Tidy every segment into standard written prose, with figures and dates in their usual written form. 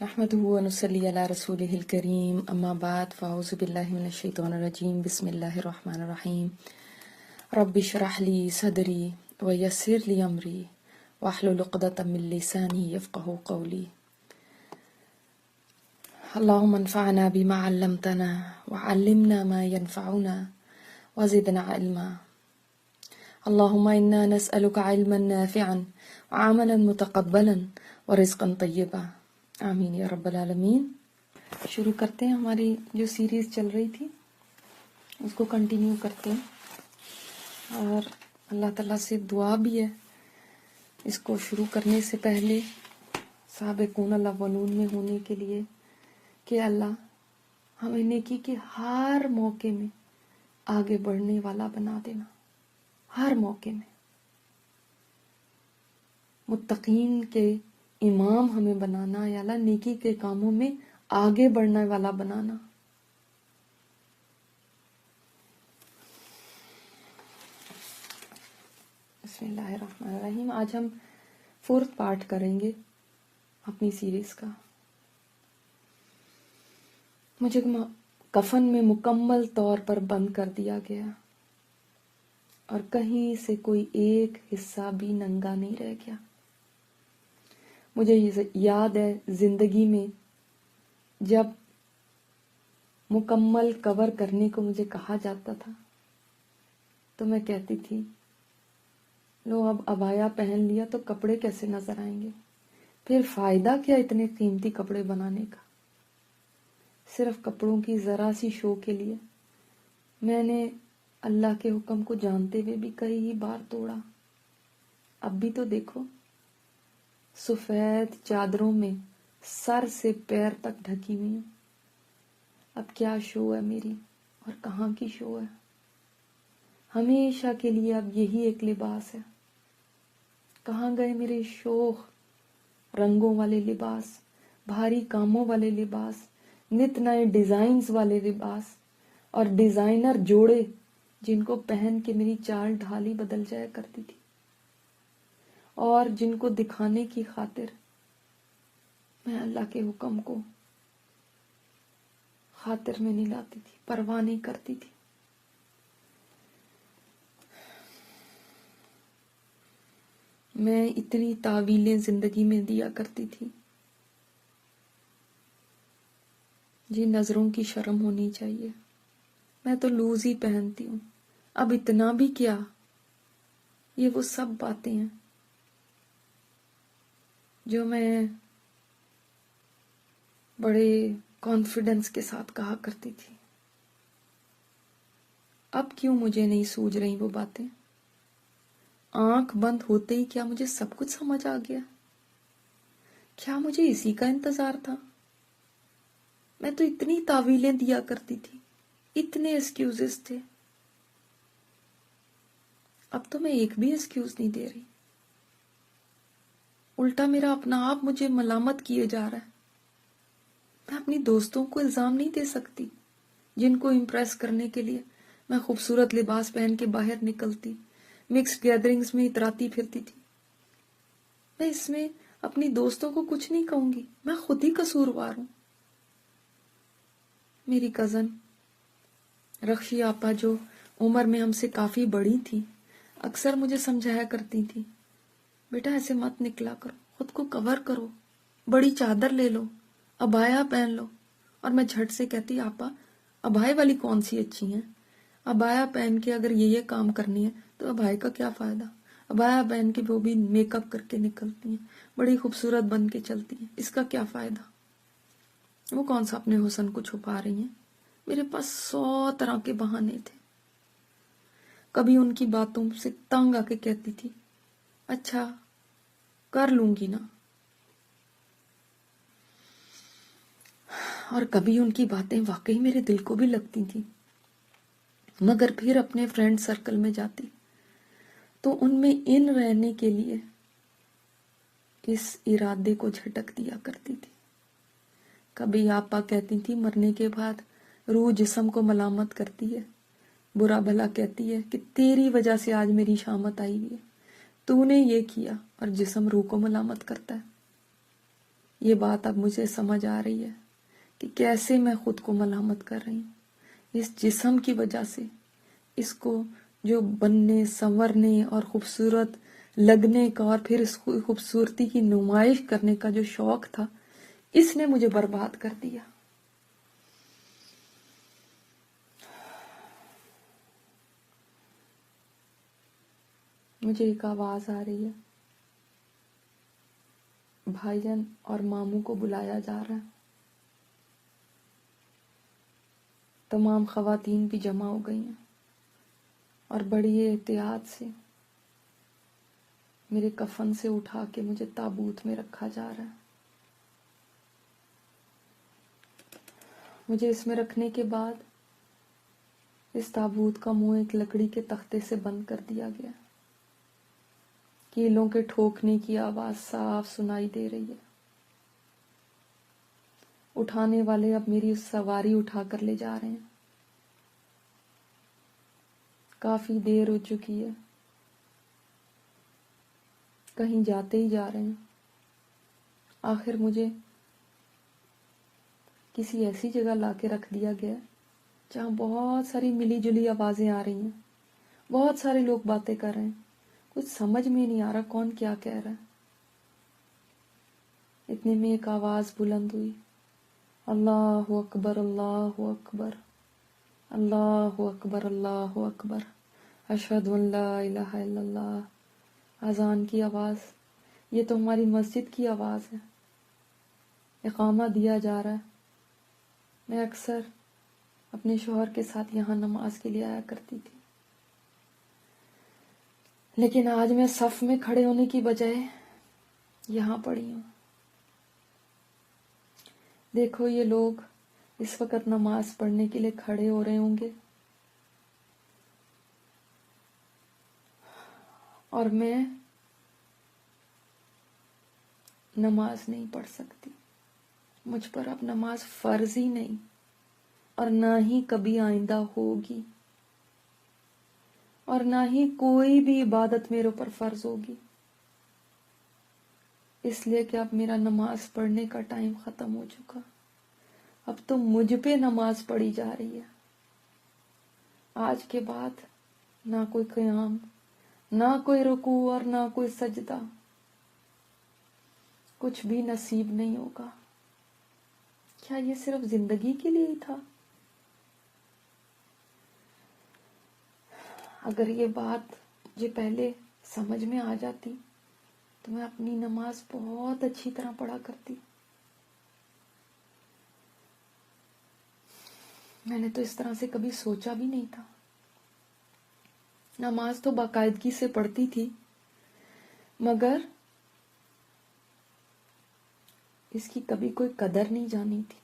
نحمده ونصلي على رسوله الكريم اما بعد فاعوذ بالله من الشيطان الرجيم بسم الله الرحمن الرحيم رب اشرح لي صدري ويسر لي امري واحلل عقدة من لساني يفقهوا قولي اللهم انفعنا بما علمتنا وعلمنا ما ينفعنا وزدنا علما اللهم انا نسألك علما نافعا وعملا متقبلا ورزقا طيبا آمین یا رب العالمین۔ شروع کرتے ہیں، ہماری جو سیریز چل رہی تھی اس کو کنٹینیو کرتے ہیں، اور اللہ تعالیٰ سے دعا بھی ہے اس کو شروع کرنے سے پہلے سابقون الاولون میں ہونے کے لیے کہ اللہ ہمیں نیکی کے ہر موقع میں آگے بڑھنے والا بنا دینا، ہر موقع میں متقین کے امام ہمیں بنانا، یا اللہ نیکی کے کاموں میں آگے بڑھنے والا بنانا۔ بسم اللہ الرحمن الرحیم۔ آج ہم 4th پارٹ کریں گے اپنی سیریز کا۔ مجھے کفن میں مکمل طور پر بند کر دیا گیا اور کہیں سے کوئی ایک حصہ بھی ننگا نہیں رہ گیا۔ مجھے یاد ہے زندگی میں جب مکمل کور کرنے کو مجھے کہا جاتا تھا تو میں کہتی تھی لو اب عبایا پہن لیا تو کپڑے کیسے نظر آئیں گے، پھر فائدہ کیا اتنے قیمتی کپڑے بنانے کا۔ صرف کپڑوں کی ذرا سی شو کے لیے میں نے اللہ کے حکم کو جانتے ہوئے بھی کئی بار توڑا۔ اب بھی تو دیکھو، سفید چادروں میں سر سے پیر تک ڈھکی ہوئی ہوں۔ اب کیا شو ہے میری، اور کہاں کی شو ہے؟ ہمیشہ کے لیے اب یہی ایک لباس ہے۔ کہاں گئے میرے شوخ رنگوں والے لباس، بھاری کاموں والے لباس، نت نئے ڈیزائنز والے لباس اور ڈیزائنر جوڑے جن کو پہن کے میری چال ڈھالی بدل جایا کرتی تھی، اور جن کو دکھانے کی خاطر میں اللہ کے حکم کو خاطر میں نہیں لاتی تھی، پرواہ نہیں کرتی تھی۔ میں اتنی تعویلیں زندگی میں دیا کرتی تھی جی نظروں کی شرم ہونی چاہیے۔ میں تو لوز ہی پہنتی ہوں، اب اتنا بھی کیا؟ یہ وہ سب باتیں ہیں جو میں بڑے کانفیڈنس کے ساتھ کہا کرتی تھی۔ اب کیوں مجھے نہیں سوجھ رہی وہ باتیں؟ آنکھ بند ہوتے ہی کیا مجھے سب کچھ سمجھ آ گیا؟ کیا مجھے اسی کا انتظار تھا؟ میں تو اتنی تعویلیں دیا کرتی تھی، اتنے ایکسکیوزز تھے، اب تو میں ایک بھی ایکسکیوز نہیں دے رہی۔ الٹا میرا اپنا آپ مجھے ملامت کیے جا رہا ہے۔ میں اپنی دوستوں کو الزام نہیں دے سکتی جن کو امپریس کرنے کے لیے میں خوبصورت لباس پہن کے باہر نکلتی، مکس گیدرنگز میں اتراتی پھرتی تھی۔ میں اس میں اپنی دوستوں کو کچھ نہیں کہوں گی، میں خود ہی قصوروار ہوں۔ میری کزن رخشی آپا جو عمر میں ہم سے کافی بڑی تھی، اکثر مجھے سمجھایا کرتی تھی بیٹا ایسے مت نکلا کرو، خود کو کور کرو، بڑی چادر لے لو، عبایا پہن لو۔ اور میں جھٹ سے کہتی آپا عبایا والی کون سی اچھی ہیں؟ عبایا پہن کے اگر یہ کام کرنی ہے تو عبایا کا کیا فائدہ؟ عبایا پہن کے وہ بھی میک اپ کر کے نکلتی ہیں، بڑی خوبصورت بن کے چلتی ہیں، اس کا کیا فائدہ؟ وہ کون سا اپنے حسن کو چھپا رہی ہیں؟ میرے پاس 100 طرح کے بہانے تھے۔ کبھی ان کی باتوں سے تنگ آ کے کہتی تھی اچھا کر لوں گی نا، اور کبھی ان کی باتیں واقعی میرے دل کو بھی لگتی تھی، مگر پھر اپنے فرینڈ سرکل میں جاتی تو ان میں ان رہنے کے لیے اس ارادے کو جھٹک دیا کرتی تھی۔ کبھی آپا کہتی تھی مرنے کے بعد روح جسم کو ملامت کرتی ہے، برا بھلا کہتی ہے کہ تیری وجہ سے آج میری شامت آئی ہوئی ہے، تو نے یہ کیا، اور جسم روح کو ملامت کرتا ہے۔ یہ بات اب مجھے سمجھ آ رہی ہے کہ کیسے میں خود کو ملامت کر رہی ہوں اس جسم کی وجہ سے. اس کو جو بننے سنورنے اور خوبصورت لگنے کا اور پھر اس خوبصورتی کی نمائش کرنے کا جو شوق تھا، اس نے مجھے برباد کر دیا. مجھے ایک آواز آ رہی ہے، بھائی جان اور ماموں کو بلایا جا رہا ہے. تمام خواتین بھی جمع ہو گئی ہیں اور بڑی احتیاط سے میرے کفن سے اٹھا کے مجھے تابوت میں رکھا جا رہا ہے. مجھے اس میں رکھنے کے بعد اس تابوت کا منہ ایک لکڑی کے تختے سے بند کر دیا گیا. کیلوں کے ٹھوکنے کی آواز صاف سنائی دے رہی ہے. اٹھانے والے اب میری سواری اٹھا کر لے جا رہے ہیں. کافی دیر ہو چکی ہے، کہیں جاتے ہی جا رہے ہیں. آخر مجھے کسی ایسی جگہ لا کے رکھ دیا گیا جہاں بہت ساری ملی جلی آوازیں آ رہی ہیں، بہت سارے لوگ باتیں کر رہے ہیں. کچھ سمجھ میں نہیں آ رہا کون کیا کہہ رہا ہے. اتنے میں ایک آواز بلند ہوئی، اللہ اکبر اللہ اکبر، اللہ اکبر اللہ اکبر، اشہد ان لا الہ الا اللہ. اذان کی آواز. یہ تو ہماری مسجد کی آواز ہے. اقامہ دیا جا رہا ہے. میں اکثر اپنے شوہر کے ساتھ یہاں نماز کے لیے آیا کرتی تھی، لیکن آج میں صف میں کھڑے ہونے کی بجائے یہاں پڑی ہوں. دیکھو یہ لوگ اس وقت نماز پڑھنے کے لیے کھڑے ہو رہے ہوں گے اور میں نماز نہیں پڑھ سکتی. مجھ پر اب نماز فرض ہی نہیں اور نہ ہی کبھی آئندہ ہوگی، اور نہ ہی کوئی بھی عبادت میرے اوپر فرض ہوگی، اس لیے کہ اب میرا نماز پڑھنے کا ٹائم ختم ہو چکا. اب تو مجھ پہ نماز پڑھی جا رہی ہے. آج کے بعد نہ کوئی قیام، نہ کوئی رکوع اور نہ کوئی سجدہ، کچھ بھی نصیب نہیں ہوگا. کیا یہ صرف زندگی کے لیے ہی تھا؟ اگر یہ بات مجھے پہلے سمجھ میں آ جاتی تو میں اپنی نماز بہت اچھی طرح پڑھا کرتی. میں نے تو اس طرح سے کبھی سوچا بھی نہیں تھا. نماز تو باقاعدگی سے پڑھتی تھی، مگر اس کی کبھی کوئی قدر نہیں جانی تھی.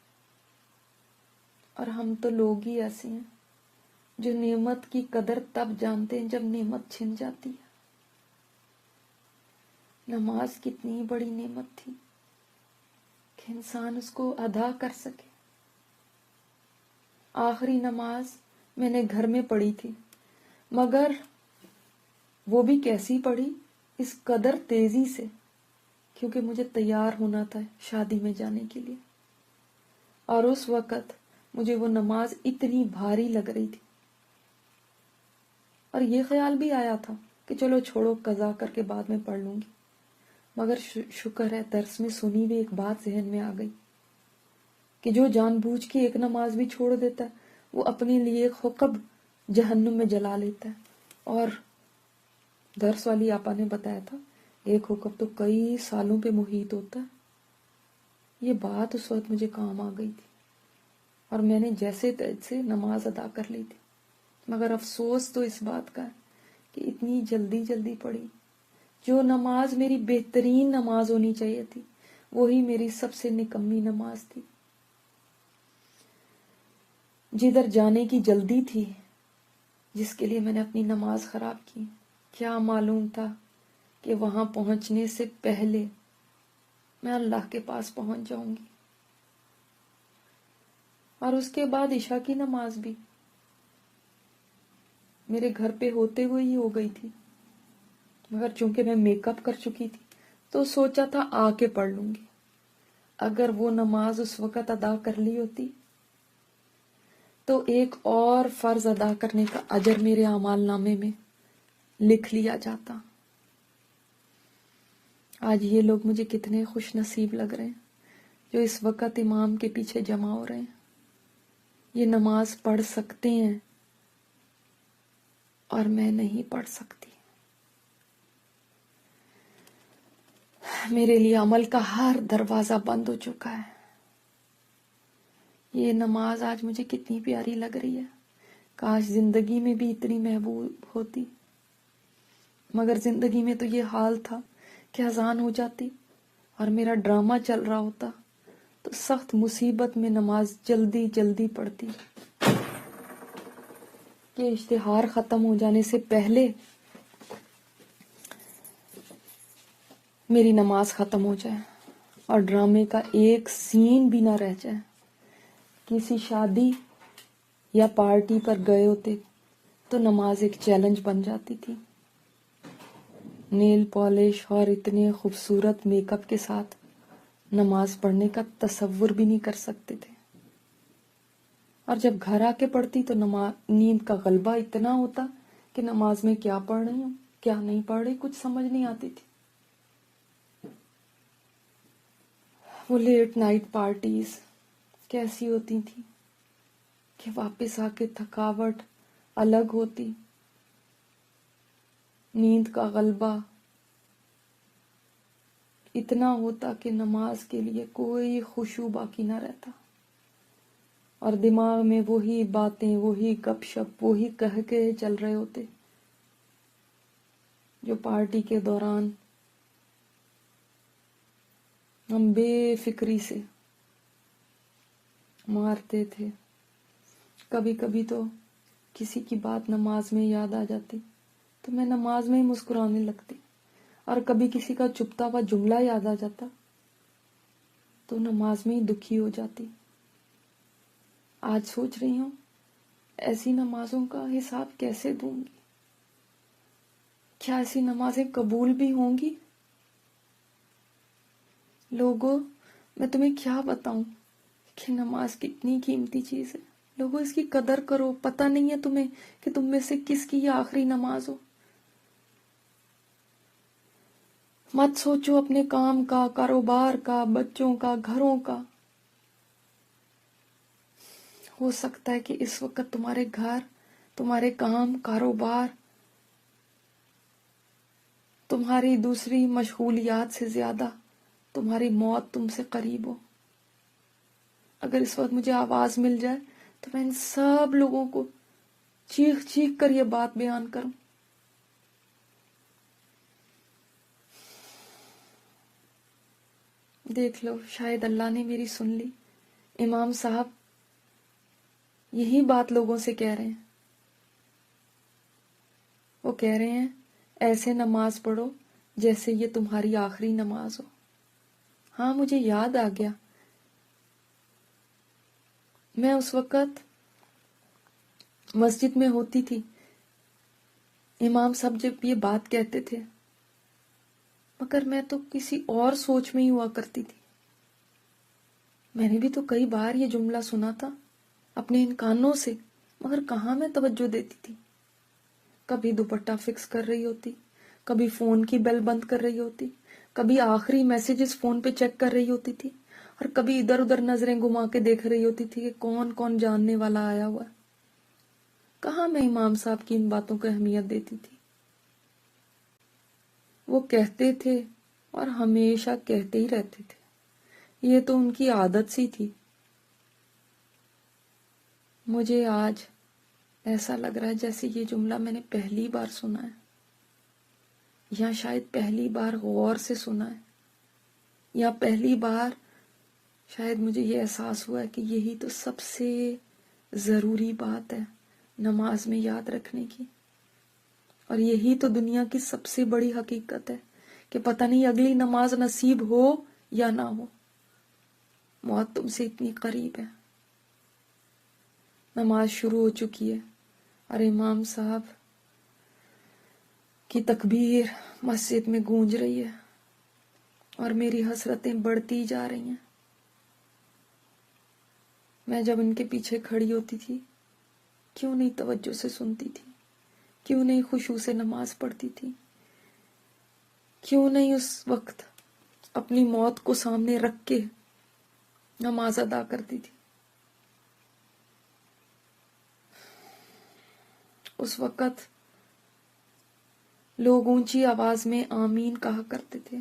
اور ہم تو لوگ ہی ایسے ہیں جو نعمت کی قدر تب جانتے ہیں جب نعمت چھن جاتی ہے. نماز کتنی بڑی نعمت تھی کہ انسان اس کو ادا کر سکے. آخری نماز میں نے گھر میں پڑھی تھی، مگر وہ بھی کیسی پڑھی، اس قدر تیزی سے، کیونکہ مجھے تیار ہونا تھا شادی میں جانے کے لیے. اور اس وقت مجھے وہ نماز اتنی بھاری لگ رہی تھی، اور یہ خیال بھی آیا تھا کہ چلو چھوڑو، قضا کر کے بعد میں پڑھ لوں گی. مگر شکر ہے درس میں سنی ہوئی ایک بات ذہن میں آ گئی کہ جو جان بوجھ کے ایک نماز بھی چھوڑ دیتا ہے وہ اپنے لیے ایک حقب جہنم میں جلا لیتا ہے. اور درس والی آپا نے بتایا تھا ایک حقب تو کئی سالوں پہ محیط ہوتا ہے. یہ بات اس وقت مجھے کام آ گئی تھی اور میں نے جیسے تیسے نماز ادا کر لی تھی. مگر افسوس تو اس بات کا ہے کہ اتنی جلدی جلدی پڑھی. جو نماز میری بہترین نماز ہونی چاہیے تھی وہی میری سب سے نکمی نماز تھی. جدھر جانے کی جلدی تھی، جس کے لیے میں نے اپنی نماز خراب کی، کیا معلوم تھا کہ وہاں پہنچنے سے پہلے میں اللہ کے پاس پہنچ جاؤں گی. اور اس کے بعد عشاء کی نماز بھی میرے گھر پہ ہوتے ہوئے ہی ہو گئی تھی، مگر چونکہ میں میک اپ کر چکی تھی تو سوچا تھا آ کے پڑھ لوں گی. اگر وہ نماز اس وقت ادا کر لی ہوتی تو ایک اور فرض ادا کرنے کا اجر میرے اعمال نامے میں لکھ لیا جاتا۔ آج یہ لوگ مجھے کتنے خوش نصیب لگ رہے ہیں جو اس وقت امام کے پیچھے جمع ہو رہے ہیں، یہ نماز پڑھ سکتے ہیں اور میں نہیں پڑھ سکتی۔ میرے لیے عمل کا ہر دروازہ بند ہو چکا ہے۔ یہ نماز آج مجھے کتنی پیاری لگ رہی ہے، کاش زندگی میں بھی اتنی محبوب ہوتی، مگر زندگی میں تو یہ حال تھا کہ اذان ہو جاتی اور میرا ڈرامہ چل رہا ہوتا تو سخت مصیبت میں نماز جلدی جلدی پڑھتی کہ اشتہار ختم ہو جانے سے پہلے میری نماز ختم ہو جائے اور ڈرامے کا ایک سین بھی نہ رہ جائے۔ کسی شادی یا پارٹی پر گئے ہوتے تو نماز ایک چیلنج بن جاتی تھی، نیل پالش اور اتنے خوبصورت میک اپ کے ساتھ نماز پڑھنے کا تصور بھی نہیں کر سکتے تھے، اور جب گھر آ کے پڑھتی تو نیند کا غلبہ اتنا ہوتا کہ نماز میں کیا پڑھ رہی ہوں کیا نہیں پڑھ رہی کچھ سمجھ نہیں آتی تھی۔ وہ لیٹ نائٹ پارٹیز کیسی ہوتی تھی کہ واپس آ کے تھکاوٹ الگ ہوتی، نیند کا غلبہ اتنا ہوتا کہ نماز کے لیے کوئی خشوع باقی نہ رہتا، اور دماغ میں وہی باتیں وہی گپ شپ وہی کہہ کے چل رہے ہوتے جو پارٹی کے دوران ہم بے فکری سے مارتے تھے۔ کبھی کبھی تو کسی کی بات نماز میں یاد آ جاتی تو میں نماز میں ہی مسکرانے لگتی، اور کبھی کسی کا چپتا ہوا جملہ یاد آ جاتا تو نماز میں ہی دکھی ہو جاتی۔ آج سوچ رہی ہوں ایسی نمازوں کا حساب کیسے دوں گی؟ کیا ایسی نمازیں قبول بھی ہوں گی؟ لوگوں، میں تمہیں کیا بتاؤں کہ نماز کتنی قیمتی چیز ہے۔ لوگوں، اس کی قدر کرو، پتہ نہیں ہے تمہیں کہ تم میں سے کس کی یہ آخری نماز ہو۔ مت سوچو اپنے کام کا، کاروبار کا، بچوں کا، گھروں کا۔ ہو سکتا ہے کہ اس وقت تمہارے گھر، تمہارے کام، کاروبار، تمہاری دوسری مشغولیات سے زیادہ تمہاری موت تم سے قریب ہو۔ اگر اس وقت مجھے آواز مل جائے تو میں ان سب لوگوں کو چیخ چیخ کر یہ بات بیان کروں۔ دیکھ لو، شاید اللہ نے میری سن لی۔ امام صاحب یہی بات لوگوں سے کہہ رہے ہیں۔ وہ کہہ رہے ہیں ایسے نماز پڑھو جیسے یہ تمہاری آخری نماز ہو۔ ہاں، مجھے یاد آ گیا، میں اس وقت مسجد میں ہوتی تھی، امام صاحب جب یہ بات کہتے تھے، مگر میں تو کسی اور سوچ میں ہی ہوا کرتی تھی۔ میں نے بھی تو کئی بار یہ جملہ سنا تھا اپنے ان کانوں سے، مگر کہاں میں توجہ دیتی تھی۔ کبھی دوپٹہ فکس کر رہی ہوتی، کبھی فون کی بیل بند کر رہی ہوتی، کبھی آخری میسیجز فون پہ چیک کر رہی ہوتی تھی، اور کبھی ادھر ادھر نظریں گھما کے دیکھ رہی ہوتی تھی کہ کون کون جاننے والا آیا ہوا ہے۔ کہاں میں امام صاحب کی ان باتوں کو اہمیت دیتی تھی۔ وہ کہتے تھے اور ہمیشہ کہتے ہی رہتے تھے، یہ تو ان کی عادت سی تھی۔ مجھے آج ایسا لگ رہا ہے جیسے یہ جملہ میں نے پہلی بار سنا ہے، یا شاید پہلی بار غور سے سنا ہے، یا پہلی بار شاید مجھے یہ احساس ہوا ہے کہ یہی تو سب سے ضروری بات ہے نماز میں یاد رکھنے کی، اور یہی تو دنیا کی سب سے بڑی حقیقت ہے کہ پتہ نہیں اگلی نماز نصیب ہو یا نہ ہو، موت تم سے اتنی قریب ہے۔ نماز شروع ہو چکی ہے اور امام صاحب کی تکبیر مسجد میں گونج رہی ہے، اور میری حسرتیں بڑھتی جا رہی ہیں۔ میں جب ان کے پیچھے کھڑی ہوتی تھی کیوں نہیں توجہ سے سنتی تھی، کیوں نہیں خشوع سے نماز پڑھتی تھی، کیوں نہیں اس وقت اپنی موت کو سامنے رکھ کے نماز ادا کرتی تھی۔ اس وقت لوگ اونچی آواز میں آمین کہا کرتے تھے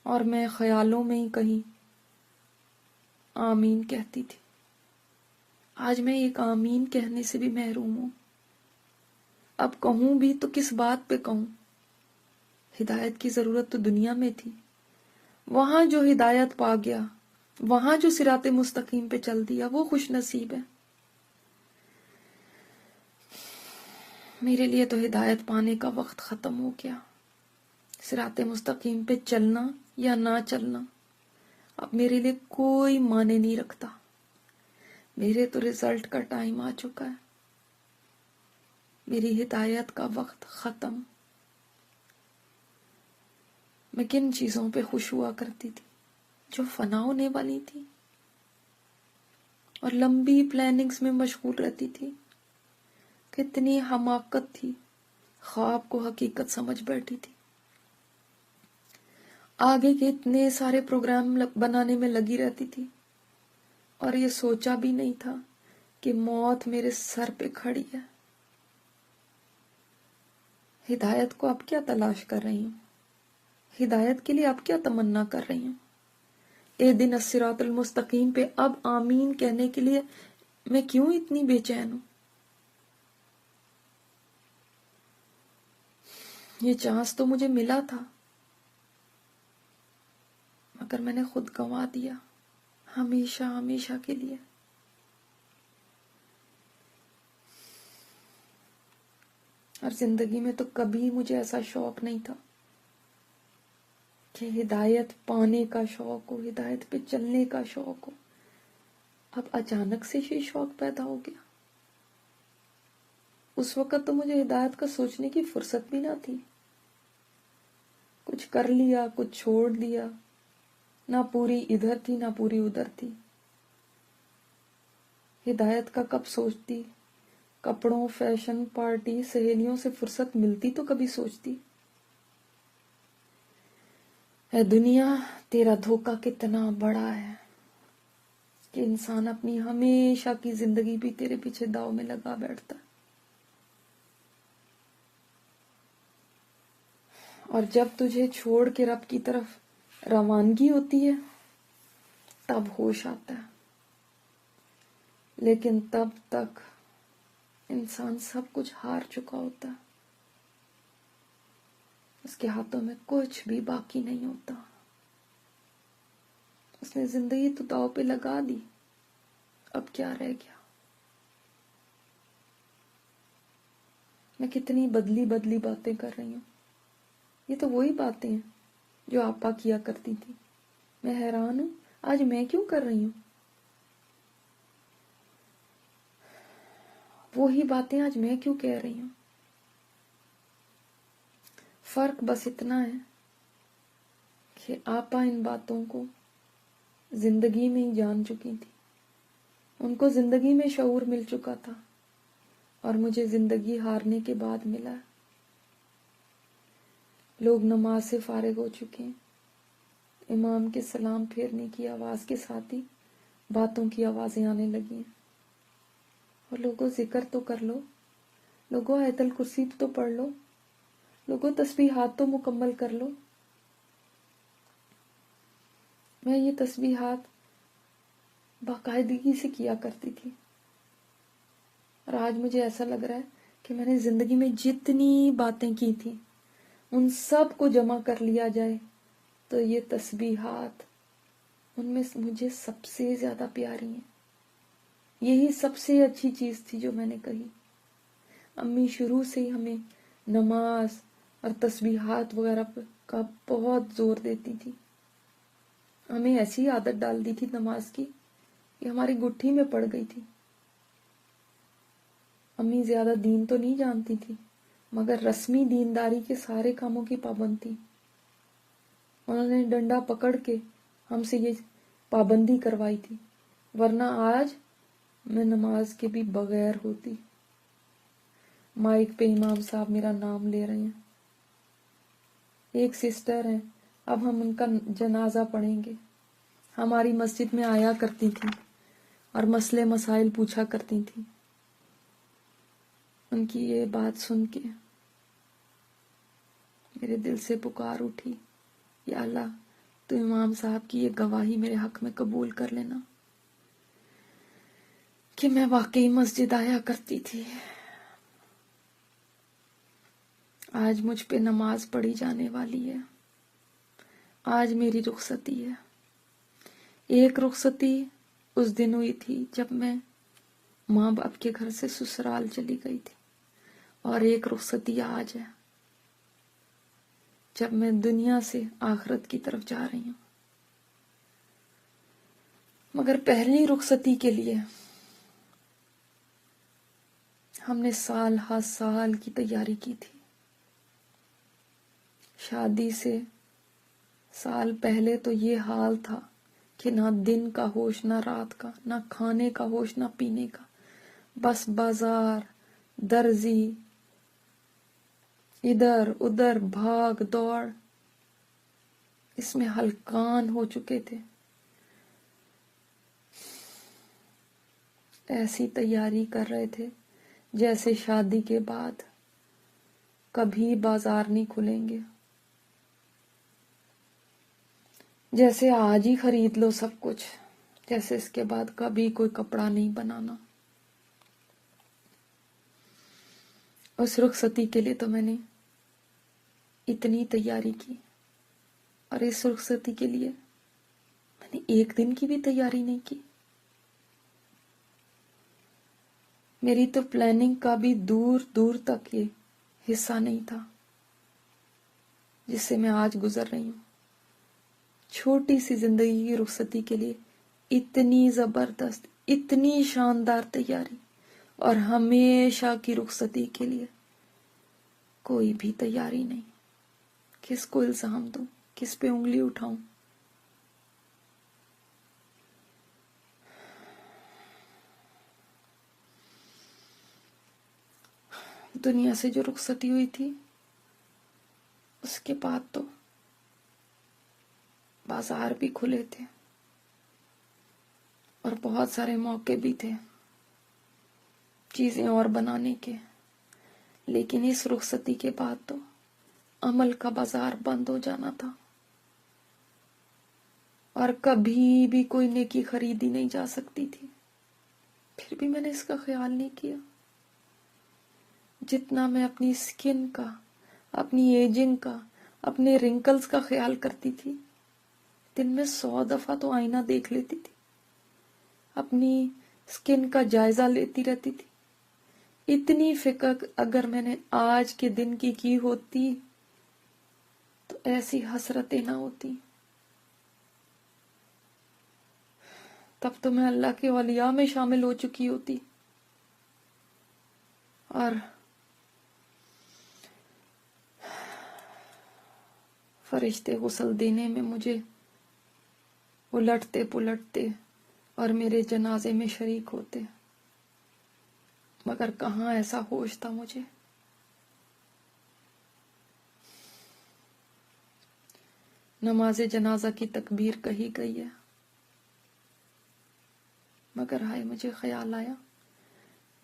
اور میں خیالوں میں ہی کہیں آمین کہتی تھی۔ آج میں ایک آمین کہنے سے بھی محروم ہوں۔ اب کہوں بھی تو کس بات پہ کہوں؟ ہدایت کی ضرورت تو دنیا میں تھی، وہاں جو ہدایت پا گیا، وہاں جو صراط مستقیم پہ چل دیا، وہ خوش نصیب ہے۔ میرے لیے تو ہدایت پانے کا وقت ختم ہو گیا۔ صراط مستقیم پہ چلنا یا نہ چلنا اب میرے لیے کوئی معنی نہیں رکھتا۔ میرے تو رزلٹ کا ٹائم آ چکا ہے، میری ہدایت کا وقت ختم۔ میں کن چیزوں پہ خوش ہوا کرتی تھی جو فنا ہونے والی تھی، اور لمبی پلاننگز میں مشغول رہتی تھی۔ کتنی حماقت تھی، خواب کو حقیقت سمجھ بیٹھی تھی۔ آگے کے اتنے سارے پروگرام بنانے میں لگی رہتی تھی، اور یہ سوچا بھی نہیں تھا کہ موت میرے سر پہ کھڑی ہے۔ ہدایت کو اب کیا تلاش کر رہی ہوں، ہدایت کے لیے اب کیا تمنا کر رہی ہوں۔ اہدنا الصراط المستقیم پہ اب آمین کہنے کے لیے میں کیوں اتنی بے چین ہوں؟ یہ چانس تو مجھے ملا تھا، مگر میں نے خود گنوا دیا، ہمیشہ ہمیشہ کے لیے۔ اور زندگی میں تو کبھی مجھے ایسا شوق نہیں تھا کہ ہدایت پانے کا شوق ہو، ہدایت پہ چلنے کا شوق ہو۔ اب اچانک سے یہ شوق پیدا ہو گیا۔ اس وقت تو مجھے ہدایت کا سوچنے کی فرصت بھی نہ تھی۔ کچھ کر لیا، کچھ چھوڑ دیا، نہ پوری ادھر تھی نہ پوری ادھر تھی۔ ہدایت کا کب سوچتی؟ کپڑوں، فیشن، پارٹی، سہیلیوں سے فرصت ملتی تو کبھی سوچتی۔ اے دنیا، تیرا دھوکہ کتنا بڑا ہے کہ انسان اپنی ہمیشہ کی زندگی بھی تیرے پیچھے داؤ میں لگا بیٹھتا ہے۔ اور جب تجھے چھوڑ کے رب کی طرف روانگی ہوتی ہے تب ہوش آتا ہے، لیکن تب تک انسان سب کچھ ہار چکا ہوتا ہے، اس کے ہاتھوں میں کچھ بھی باقی نہیں ہوتا۔ اس نے زندگی تو داؤ پہ لگا دی، اب کیا رہ گیا؟ میں کتنی بدلی بدلی باتیں کر رہی ہوں۔ یہ تو وہی باتیں ہیں جو آپا کیا کرتی تھی۔ میں حیران ہوں آج میں کیوں کر رہی ہوں؟ وہی باتیں آج میں کیوں کہہ رہی ہوں؟ فرق بس اتنا ہے کہ آپا ان باتوں کو زندگی میں ہی جان چکی تھی، ان کو زندگی میں شعور مل چکا تھا، اور مجھے زندگی ہارنے کے بعد ملا ہے۔ لوگ نماز سے فارغ ہو چکے ہیں، امام کے سلام پھیرنے کی آواز کے ساتھ ہی باتوں کی آوازیں آنے لگی ہیں۔ اور لوگوں ذکر تو کر لو، لوگوں آیت الکرسی تو پڑھ لو، لوگوں تسبیحات تو مکمل کر لو۔ میں یہ تسبیحات باقاعدگی سے کیا کرتی تھی، اور آج مجھے ایسا لگ رہا ہے کہ میں نے زندگی میں جتنی باتیں کی تھی ان سب کو جمع کر لیا جائے تو یہ تسبیحات ان میں مجھے سب سے زیادہ پیاری ہیں۔ یہی سب سے اچھی چیز تھی جو میں نے کہی۔ امی شروع سے ہی ہمیں نماز اور تسبیحات وغیرہ کا بہت زور دیتی تھی، ہمیں ایسی عادت ڈال دی تھی نماز کی کہ ہماری گٹھی میں پڑ گئی تھی۔ امی زیادہ دین تو نہیں جانتی تھی، مگر رسمی دینداری کے سارے کاموں کی پابند تھی۔ انہوں نے ڈنڈا پکڑ کے ہم سے یہ پابندی کروائی تھی، ورنہ آج میں نماز کے بھی بغیر ہوتی۔ مائک پہ امام صاحب میرا نام لے رہے ہیں، ایک سسٹر ہیں، اب ہم ان کا جنازہ پڑھیں گے۔ ہماری مسجد میں آیا کرتی تھی اور مسئلے مسائل پوچھا کرتی تھی۔ ان کی یہ بات سن کے میرے دل سے پکار اٹھی، یا اللہ تو امام صاحب کی یہ گواہی میرے حق میں قبول کر لینا کہ میں واقعی مسجد آیا کرتی تھی۔ آج مجھ پہ نماز پڑھی جانے والی ہے، آج میری رخصتی ہے۔ ایک رخصتی اس دن ہوئی تھی جب میں ماں باپ کے گھر سے سسرال چلی گئی تھی، اور ایک رخصتی آج ہے جب میں دنیا سے آخرت کی طرف جا رہی ہوں۔ مگر پہلی رخصتی کے لیے ہم نے سال ہر سال کی تیاری کی تھی۔ شادی سے سال پہلے تو یہ حال تھا کہ نہ دن کا ہوش نہ رات کا، نہ کھانے کا ہوش نہ پینے کا، بس بازار، درزی، ادھر ادھر بھاگ دوڑ، اس میں ہلکان ہو چکے تھے۔ ایسی تیاری کر رہے تھے جیسے شادی کے بعد کبھی بازار نہیں کھلیں گے، جیسے آج ہی خرید لو سب کچھ، جیسے اس کے بعد کبھی کوئی کپڑا نہیں بنانا۔ اس رخصتی کے لیے تو میں نے اتنی تیاری کی، اور اس رخصتی کے لیے میں نے ایک دن کی بھی تیاری نہیں کی۔ میری تو پلاننگ کا بھی دور دور تک یہ حصہ نہیں تھا جس سے میں آج گزر رہی ہوں۔ چھوٹی سی زندگی کی رخصتی کے لیے اتنی زبردست، اتنی شاندار تیاری، اور ہمیشہ کی رخصتی کے لیے کوئی بھی تیاری نہیں۔ کس کو الزام دوں، کس پہ انگلی اٹھاؤں؟ دنیا سے جو رخصتی ہوئی تھی اس کے بعد تو بازار بھی کھلے تھے اور بہت سارے موقع بھی تھے چیزیں اور بنانے کے، لیکن اس رخصتی کے بعد تو عمل کا بازار بند ہو جانا تھا، اور کبھی بھی کوئی نیکی خریدی نہیں جا سکتی تھی۔ پھر بھی میں نے اس کا خیال نہیں کیا، جتنا میں اپنی سکن کا، اپنی ایجنگ کا، اپنے رنکلز کا خیال کرتی تھی۔ دن میں 100 دفعہ تو آئینہ دیکھ لیتی تھی، اپنی سکن کا جائزہ لیتی رہتی تھی۔ اتنی فکر اگر میں نے آج کے دن کی ہوتی تو ایسی حسرتیں نہ ہوتی۔ تب تو میں اللہ کے اولیاء میں شامل ہو چکی ہوتی، اور فرشتے غسل دینے میں مجھے الٹتے پلٹتے اور میرے جنازے میں شریک ہوتے، مگر کہاں ایسا ہوش تھا مجھے۔ نماز جنازہ کی تکبیر کہی گئی ہے، مگر ہائے مجھے خیال آیا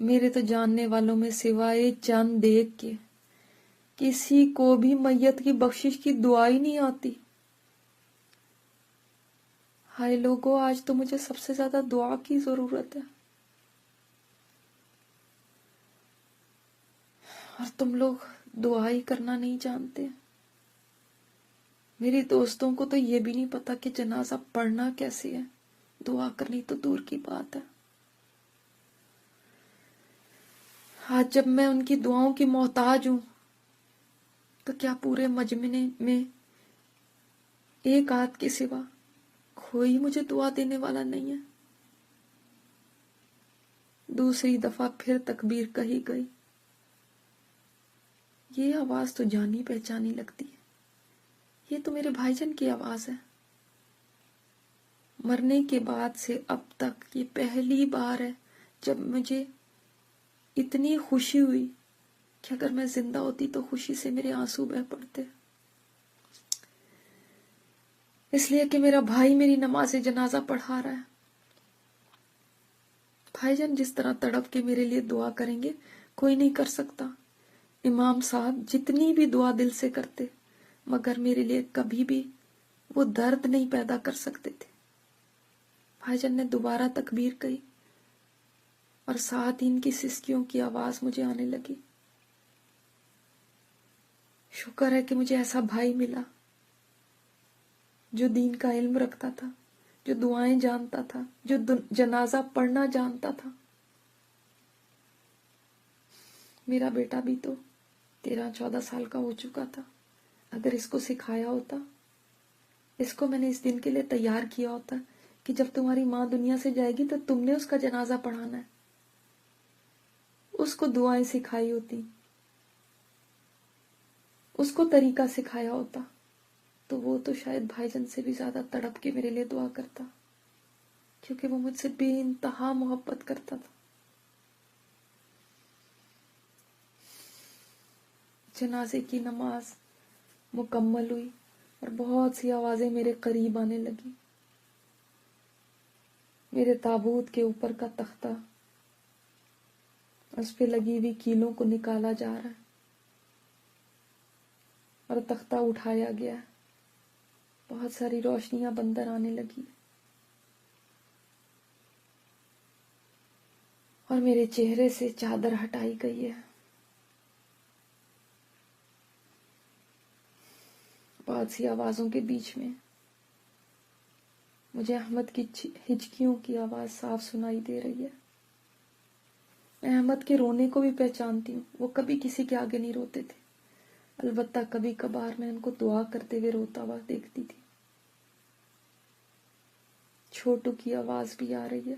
میرے تو جاننے والوں میں سوائے چند دیکھ کے کسی کو بھی میت کی بخشش کی دعا ہی نہیں آتی۔ ہائے لوگو، آج تو مجھے سب سے زیادہ دعا کی ضرورت ہے، اور تم لوگ دعا ہی کرنا نہیں جانتے۔ میری دوستوں کو تو یہ بھی نہیں پتا کہ جنازہ پڑھنا کیسے ہے، دعا کرنی تو دور کی بات ہے۔ آج جب میں ان کی دعاؤں کی محتاج ہوں تو کیا پورے مجمع میں ایک آدھ کے سوا کوئی مجھے دعا دینے والا نہیں ہے؟ دوسری دفعہ پھر تکبیر کہی گئی۔ یہ آواز تو جانی پہچانی لگتی ہے، یہ تو میرے بھائی جان کی آواز ہے۔ مرنے کے بعد سے اب تک یہ پہلی بار ہے جب مجھے اتنی خوشی ہوئی کہ اگر میں زندہ ہوتی تو خوشی سے میرے آنسو بہہ پڑتے، اس لیے کہ میرا بھائی میری نماز جنازہ پڑھا رہا ہے۔ بھائی جان جس طرح تڑپ کے میرے لیے دعا کریں گے کوئی نہیں کر سکتا۔ امام صاحب جتنی بھی دعا دل سے کرتے مگر میرے لیے کبھی بھی وہ درد نہیں پیدا کر سکتے تھے۔ بھائی جان نے دوبارہ تکبیر کہی اور ساتھ ان کی سسکیوں کی آواز مجھے آنے لگی۔ شکر ہے کہ مجھے ایسا بھائی ملا جو دین کا علم رکھتا تھا، جو دعائیں جانتا تھا، جو جنازہ پڑھنا جانتا تھا۔ میرا بیٹا بھی تو 13-14 سال کا ہو چکا تھا۔ اگر اس کو سکھایا ہوتا، اس کو میں نے اس دن کے لیے تیار کیا ہوتا کہ جب تمہاری ماں دنیا سے جائے گی تو تم نے اس کا جنازہ پڑھانا ہے، اس کو دعائیں سکھائی ہوتی، اس کو طریقہ سکھایا ہوتا، تو وہ تو شاید بھائی جان سے بھی زیادہ تڑپ کے میرے لیے دعا کرتا، کیونکہ وہ مجھ سے بے انتہا محبت کرتا تھا۔ جنازے کی نماز مکمل ہوئی اور بہت سی آوازیں میرے قریب آنے لگی۔ میرے تابوت کے اوپر کا تختہ، اس پہ لگی ہوئی کیلوں کو نکالا جا رہا ہے اور تختہ اٹھایا گیا ہے۔ بہت ساری روشنیاں بندر آنے لگی اور میرے چہرے سے چادر ہٹائی گئی ہے۔ بہت سی آوازوں کے بیچ میں مجھے احمد کی ہچکیوں کی آواز صاف سنائی دے رہی ہے۔ میں احمد کے رونے کو بھی پہچانتی ہوں، وہ کبھی کسی کے آگے نہیں روتے تھے، البتہ کبھی کبھار میں ان کو دعا کرتے ہوئے روتا ہوا دیکھتی تھی۔ چھوٹو کی آواز بھی آ رہی ہے،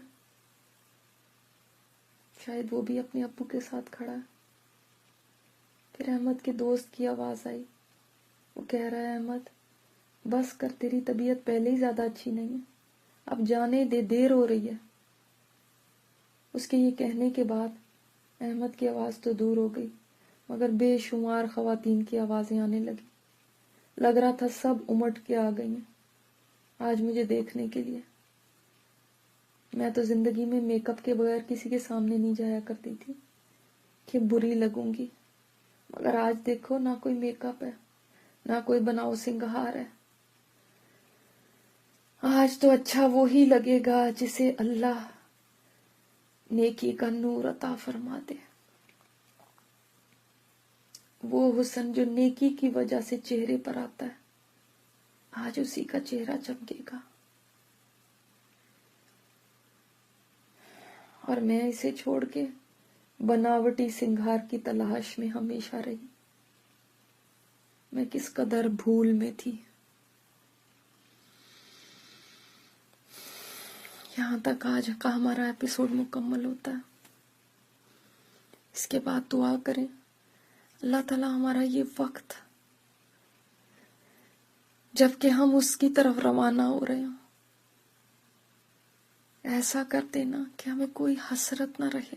شاید وہ بھی اپنے ابو کے ساتھ کھڑا ہے۔ پھر احمد کے دوست کی آواز آئی، وہ کہہ رہا ہے احمد بس کر، تیری طبیعت پہلے ہی زیادہ اچھی نہیں ہے، اب جانے دے، دیر ہو رہی ہے۔ اس کے یہ کہنے کے بعد احمد کی آواز تو دور ہو گئی مگر بے شمار خواتین کی آوازیں آنے لگی۔ لگ رہا تھا سب امٹ کے آ گئی ہیں آج مجھے دیکھنے کے لیے۔ میں تو زندگی میں میک اپ کے بغیر کسی کے سامنے نہیں جایا کرتی تھی کہ بری لگوں گی، مگر آج دیکھو نہ کوئی میک اپ ہے، نہ کوئی بناؤ سنگھار ہے۔ آج تو اچھا وہی لگے گا جسے اللہ نیکی کا نور عطا فرما دے، وہ حسن جو نیکی کی وجہ سے چہرے پر آتا ہے، آج اسی کا چہرہ چمکے گا۔ اور میں اسے چھوڑ کے بناوٹی سنگھار کی تلاش میں ہمیشہ رہی۔ میں کس قدر بھول میں تھی۔ یہاں تک آج کا ہمارا ایپیسوڈ مکمل ہوتا ہے۔ اس کے بعد دعا کریں اللہ تعالیٰ ہمارا یہ وقت جبکہ ہم اس کی طرف روانہ ہو رہے ہوں ایسا کر دینا کہ ہمیں کوئی حسرت نہ رہے،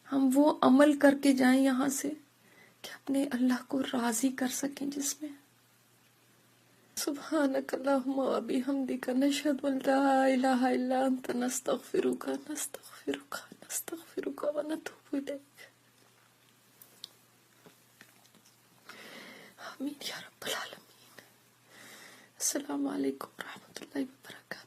ہم وہ عمل کر کے جائیں یہاں سے کہ اپنے اللہ کو راضی کر سکیں، جس میں سبحانک اللہم و بحمدک نشہد ان لا الہ الا انت نستغفرک و نتوب الیک۔ آمین یا رب العالمین۔ السلام علیکم ورحمۃ اللہ وبرکاتہ۔